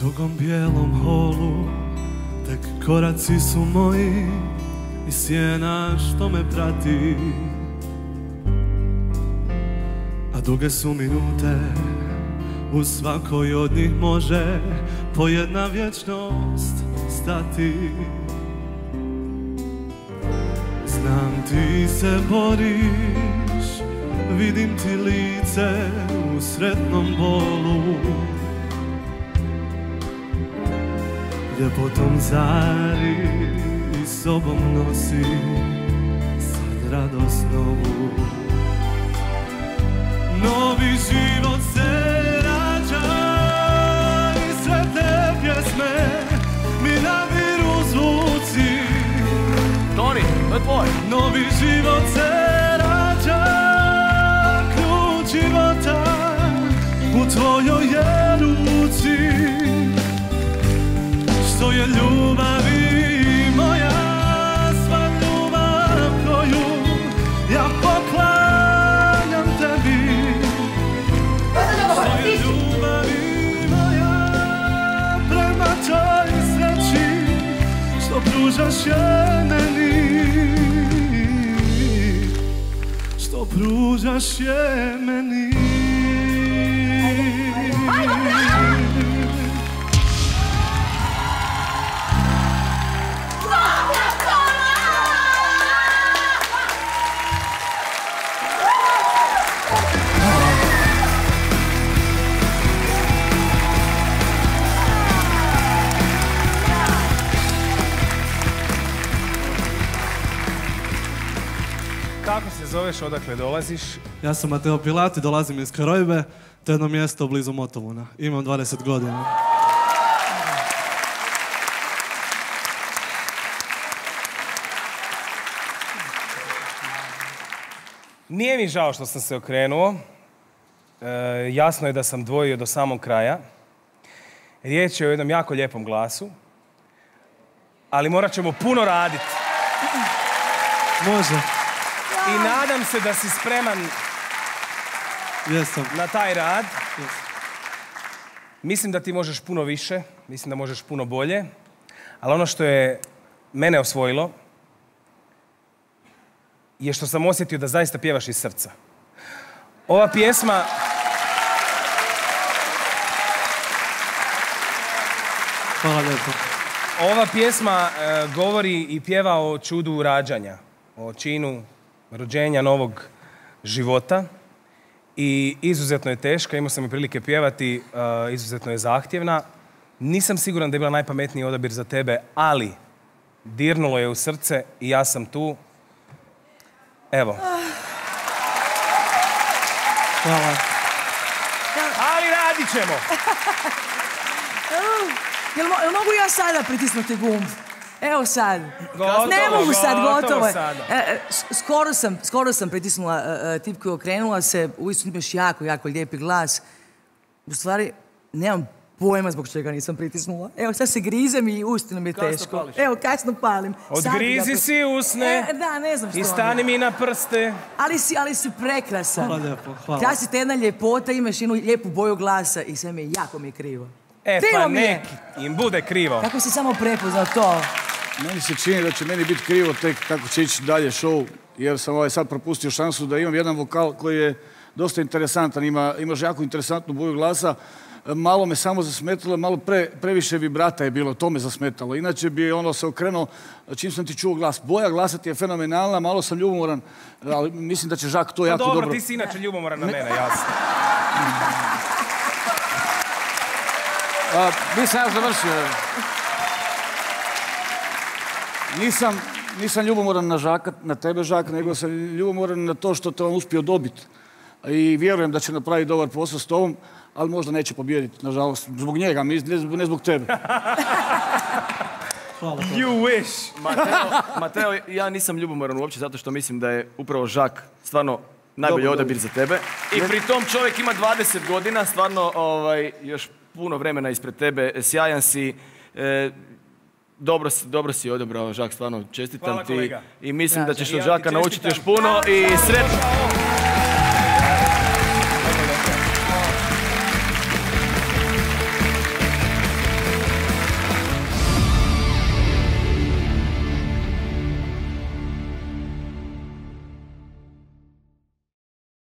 dugom bijelom holu tek koraci su moji i sjena što me prati, a duge su minute, u svakoj od njih može po jedna vječnost stati. Znam ti se boriš, vidim ti lice u sretnom bolu, ljepotom zari i sobom nosi sad radost novu. Novi život se rađa i sve te pjesme mi naviru zvuci. Toni, to je tvoj. Novi život se rađa, ključ života u tvojoj je ruci. Što je ljubavi moja, sva ljubav koju ja poklanjam tebi. Što je ljubavi moja, prema toj sreći što pružaš je meni, što pružaš je meni. Kako se zoveš, odakle dolaziš? Ja sam Mateo Pilati, dolazim iz Karojbe, to je jedno mjesto blizu Motovuna. Imam 20 godina. Nije mi žao što sam se okrenuo. Jasno je da sam dvojio do samog kraja. Riječ je o jednom jako lijepom glasu, ali morat ćemo puno raditi. Može. I nadam se da si spreman na taj rad. Mislim da ti možeš puno više, mislim da možeš puno bolje, ali ono što je mene osvojilo je što sam osjetio da zaista pjevaš iz srca. Ova pjesma... Hvala lijepo. Ova pjesma govori i pjeva o čudu rađanja, o činu rođenja novog života i izuzetno je teška, imao sam i prilike pjevati, izuzetno je zahtjevna. Nisam siguran da je bila najpametniji odabir za tebe, ali dirnulo je u srce i ja sam tu. Evo. Hvala. Ali radit ćemo. Jel mogu ja sada pritisnuti gumb? Evo sad. Gotovo, ne mogu sad, gotovo je. Sada. Skoro sam pritisnula tipku i okrenula se. Uistinu imaš jako, jako lijepi glas. U stvari, nemam pojma zbog čega nisam pritisnula. Evo, sad se grizem i uistinu mi je teško. Evo, kasno palim. Odgrizi si usne. Da, ne znam što. I stani mi na prste. Ali si prekrasan. Hvala lijepo, hvala. Krasi te jedna ljepota, imaš jednu lijepu boju glasa i sve mi je jako krivo. E pa nek im bude krivo. Kako si samo prepoznao to? Meni se čini da će meni biti krivo tek kako će ići dalje show, jer sam sad propustio šansu da imam jedan vokal koji je dosta interesantan, imaš jako interesantnu boju glasa. Malo me samo zasmetalo, malo previše vibrata je bilo, to me zasmetalo. Inače bi ono se okrenuo, čim sam ti čuo glas. Boja glasa ti je fenomenalna, malo sam ljubomoran, ali mislim da će Žak to jako dobro... Dobro, ti si inače ljubomoran na mene, jasno. Nisam ja završio. Nisam ljubomoran na tebe, Žak, nego sam ljubomoran na to što te on uspio dobiti. I vjerujem da će napraviti dobar posao s tobom, ali možda neće pobijediti, nažalost. Zbog njega, ne zbog tebe. You wish! Mateo, ja nisam ljubomoran uopće zato što mislim da je upravo Žak stvarno najbolji odabir za tebe. I pri tom čovjek ima 20 godina, stvarno još puno vremena ispred tebe, sjajan si, dobro si odabrao, Žak, stvarno čestitam ti i mislim da ćeš od Žaka naučiti još puno i sretno.